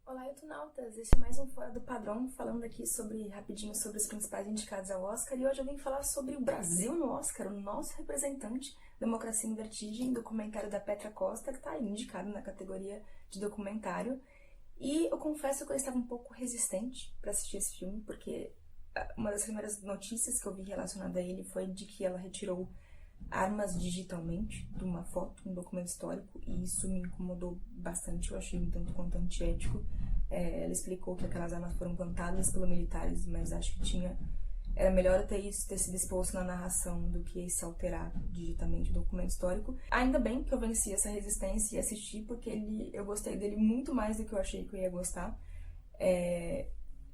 Olá, Etunautas! Esse é mais um Fora do Padrão, falando aqui rapidinho sobre os principais indicados ao Oscar, e hoje eu vim falar sobre o Brasil no Oscar, o nosso representante, Democracia em Vertigem, documentário da Petra Costa, que está aí indicado na categoria de documentário. E eu confesso que eu estava um pouco resistente para assistir esse filme, porque uma das primeiras notícias que eu vi relacionada a ele foi de que ela retirou armas digitalmente de uma foto, um documento histórico, e isso me incomodou bastante, eu achei um tanto quanto antiético. Ela explicou que aquelas armas foram plantadas pelos militares, mas acho que era melhor ter sido exposto na narração do que se alterar digitalmente o documento histórico. Ainda bem que eu venci essa resistência e assisti, porque eu gostei dele muito mais do que eu achei que eu ia gostar.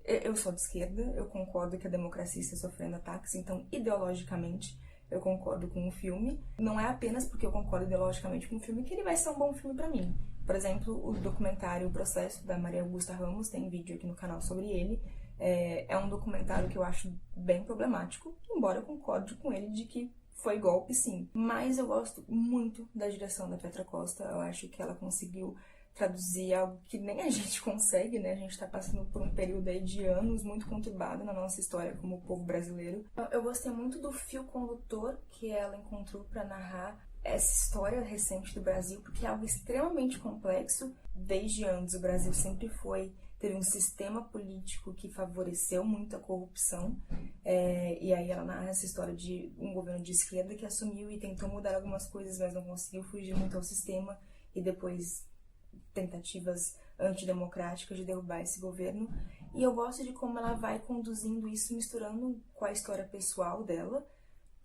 Eu sou de esquerda, eu concordo que a democracia está sofrendo ataques, então ideologicamente eu concordo com o filme. Não é apenas porque eu concordo ideologicamente com o filme que ele vai ser um bom filme pra mim. Por exemplo, o documentário O Processo, da Maria Augusta Ramos, tem vídeo aqui no canal sobre ele. É um documentário que eu acho bem problemático, embora eu concorde com ele de que foi golpe, sim. Mas eu gosto muito da direção da Petra Costa. Eu acho que ela conseguiu traduzir algo que nem a gente consegue, né? A gente tá passando por um período aí de anos muito conturbado na nossa história como povo brasileiro. Eu gostei muito do fio condutor que ela encontrou para narrar essa história recente do Brasil, porque é algo extremamente complexo. Desde antes, o Brasil sempre teve um sistema político que favoreceu muito a corrupção, e aí ela narra essa história de um governo de esquerda que assumiu e tentou mudar algumas coisas, mas não conseguiu fugir muito ao sistema, e depois tentativas antidemocráticas de derrubar esse governo. E eu gosto de como ela vai conduzindo isso, misturando com a história pessoal dela,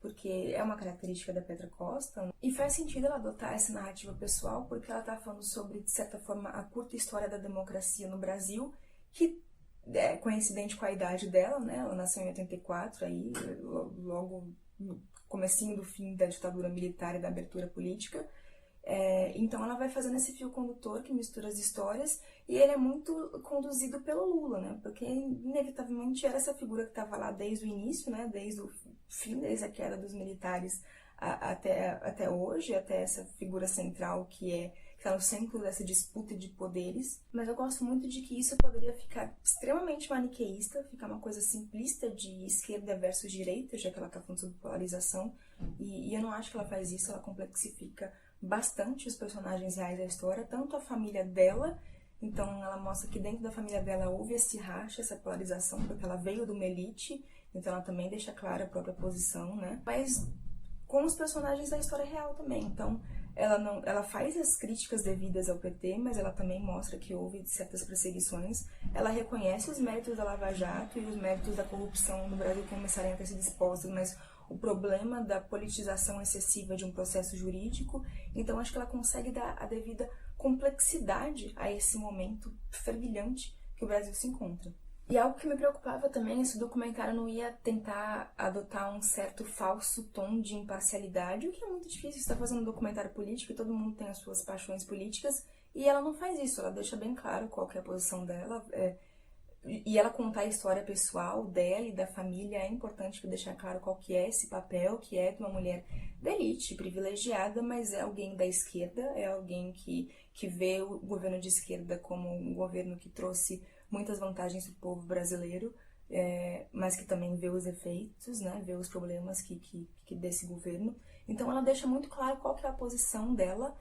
porque é uma característica da Petra Costa, e faz sentido ela adotar essa narrativa pessoal, porque ela está falando sobre, de certa forma, a curta história da democracia no Brasil, que é coincidente com a idade dela, né? Ela nasceu em 84, aí, logo no comecinho do fim da ditadura militar e da abertura política. Então ela vai fazendo esse fio condutor que mistura as histórias, e ele é muito conduzido pelo Lula, né? Porque inevitavelmente era essa figura que estava lá desde o início, né? Desde o fim, desde a queda dos militares até hoje, até essa figura central que está no centro dessa disputa de poderes. Mas eu gosto muito de que isso poderia ficar extremamente maniqueísta, ficar uma coisa simplista de esquerda versus direita, já que ela está falando sobre polarização, e eu não acho que ela faz isso. Ela complexifica bastante os personagens reais da história, tanto a família dela. Então ela mostra que dentro da família dela houve esse racha, essa polarização, porque ela veio de uma elite, então ela também deixa clara a própria posição, né? Mas com os personagens da história real também. Então ela faz as críticas devidas ao PT, mas ela também mostra que houve certas perseguições. Ela reconhece os méritos da Lava Jato e os méritos da corrupção no Brasil que começarem a ter sido expostos, mas o problema da politização excessiva de um processo jurídico. Então acho que ela consegue dar a devida complexidade a esse momento fervilhante que o Brasil se encontra. E algo que me preocupava também é se o documentário não ia tentar adotar um certo falso tom de imparcialidade, o que é muito difícil. Você está fazendo um documentário político e todo mundo tem as suas paixões políticas, e ela não faz isso. Ela deixa bem claro qual que é a posição dela, e ela contar a história pessoal dela e da família. É importante deixar claro qual que é esse papel, que é de uma mulher da elite, privilegiada, mas é alguém da esquerda, é alguém que vê o governo de esquerda como um governo que trouxe muitas vantagens para o povo brasileiro, mas que também vê os efeitos, né, vê os problemas que desse governo. Então ela deixa muito claro qual que é a posição dela,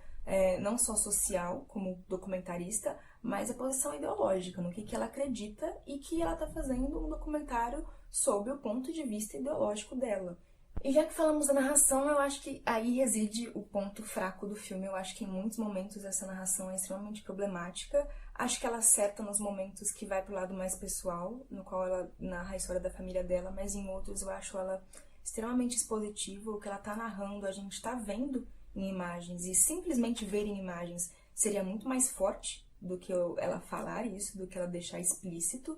não só social, como documentarista, mas a posição ideológica, no que ela acredita, e que ela está fazendo um documentário sob o ponto de vista ideológico dela. E já que falamos da narração, eu acho que aí reside o ponto fraco do filme. Eu acho que em muitos momentos essa narração é extremamente problemática. Acho que ela acerta nos momentos que vai pro lado mais pessoal, no qual ela narra a história da família dela, mas em outros eu acho ela extremamente expositiva. O que ela tá narrando, a gente tá vendo em imagens, e simplesmente ver em imagens seria muito mais forte do que ela falar isso, do que ela deixar explícito.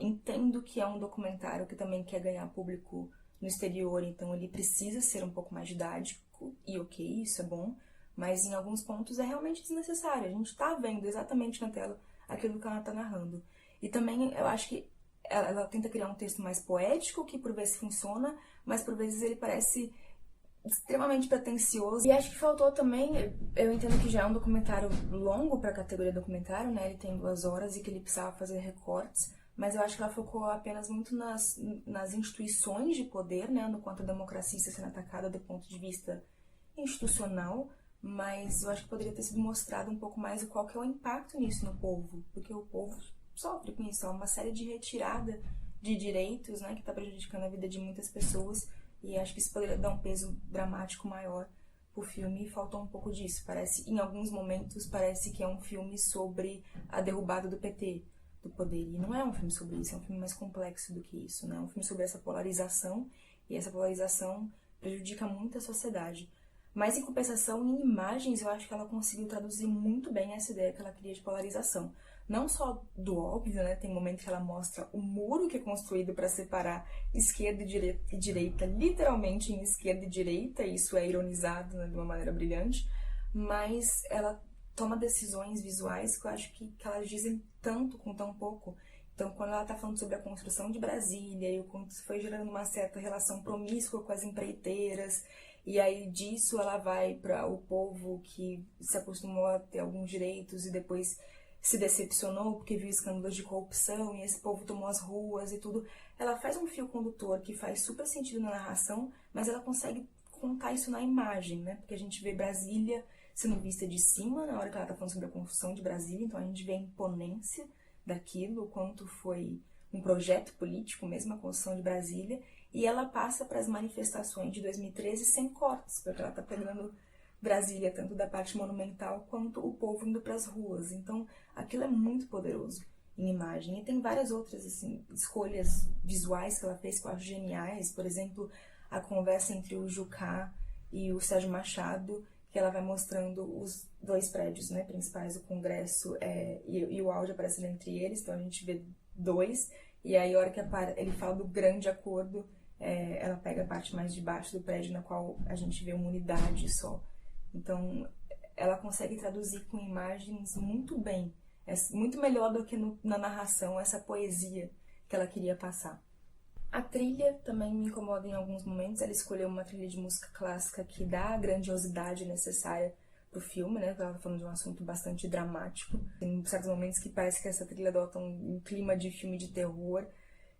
Entendo que é um documentário que também quer ganhar público no exterior, então ele precisa ser um pouco mais didático, e ok, isso é bom, mas em alguns pontos é realmente desnecessário. A gente tá vendo exatamente na tela aquilo que ela tá narrando. E também eu acho que ela tenta criar um texto mais poético, que por vezes funciona, mas por vezes ele parece extremamente pretensioso. E acho que faltou também, eu entendo que já é um documentário longo pra categoria documentário, né? Ele tem 2 horas e que ele precisava fazer recortes, mas eu acho que ela focou apenas muito nas instituições de poder, né? No quanto a democracia está sendo atacada do ponto de vista institucional, mas eu acho que poderia ter sido mostrado um pouco mais qual que é o impacto nisso no povo, porque o povo sofre com isso, é uma série de retirada de direitos, né, que está prejudicando a vida de muitas pessoas, e acho que isso poderia dar um peso dramático maior pro filme, e faltou um pouco disso. Parece, em alguns momentos, parece que é um filme sobre a derrubada do PT, do poder, e não é um filme sobre isso, é um filme mais complexo do que isso, né, é um filme sobre essa polarização, e essa polarização prejudica muito a sociedade. Mas, em compensação, em imagens, eu acho que ela conseguiu traduzir muito bem essa ideia que ela queria de polarização. Não só do óbvio, né? Tem momentos que ela mostra o muro que é construído para separar esquerda e direita, literalmente em esquerda e direita, e isso é ironizado, né, de uma maneira brilhante, mas ela toma decisões visuais que eu acho que elas dizem tanto com tão pouco. Então, quando ela está falando sobre a construção de Brasília e o quanto foi gerando uma certa relação promíscua com as empreiteiras, e aí disso ela vai para o povo que se acostumou a ter alguns direitos e depois se decepcionou porque viu escândalos de corrupção e esse povo tomou as ruas e tudo. Ela faz um fio condutor que faz super sentido na narração, mas ela consegue contar isso na imagem, né? Porque a gente vê Brasília sendo vista de cima na hora que ela tá falando sobre a construção de Brasília, então a gente vê a imponência daquilo, o quanto foi um projeto político mesmo, a construção de Brasília, e ela passa para as manifestações de 2013 sem cortes, porque ela tá pegando Brasília, tanto da parte monumental quanto o povo indo para as ruas. Então, aquilo é muito poderoso em imagem. E tem várias outras assim, escolhas visuais que ela fez que eu acho geniais. Por exemplo, a conversa entre o Jucá e o Sérgio Machado, que ela vai mostrando os 2 prédios, né, principais do Congresso, e o áudio aparecendo entre eles. Então, a gente vê 2. E aí, a hora que ele fala do grande acordo, ela pega a parte mais de baixo do prédio, na qual a gente vê uma unidade só. Então, ela consegue traduzir com imagens muito bem, muito melhor do que na narração, essa poesia que ela queria passar. A trilha também me incomoda em alguns momentos. Ela escolheu uma trilha de música clássica que dá a grandiosidade necessária pro filme, né? Ela tá falando de um assunto bastante dramático. Tem certos momentos que parece que essa trilha adota um clima de filme de terror,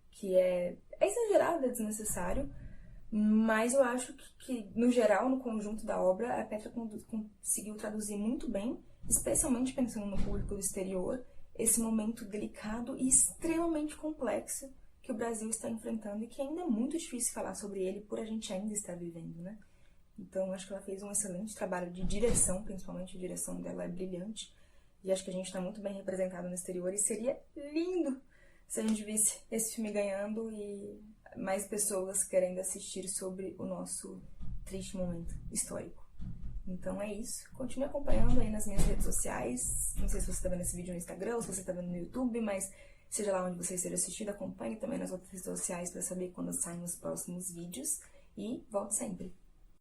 que é exagerado, é desnecessário. Mas eu acho que, no geral, no conjunto da obra, a Petra conseguiu traduzir muito bem, especialmente pensando no público do exterior, esse momento delicado e extremamente complexo que o Brasil está enfrentando e que ainda é muito difícil falar sobre ele por a gente ainda estar vivendo, né? Então, acho que ela fez um excelente trabalho de direção, principalmente a direção dela é brilhante, e acho que a gente está muito bem representado no exterior, e seria lindo se a gente visse esse filme ganhando e mais pessoas querendo assistir sobre o nosso triste momento histórico. Então é isso. Continue acompanhando aí nas minhas redes sociais. Não sei se você está vendo esse vídeo no Instagram ou se você está vendo no YouTube, mas seja lá onde você esteja assistindo, acompanhe também nas outras redes sociais para saber quando saem os próximos vídeos. E volte sempre!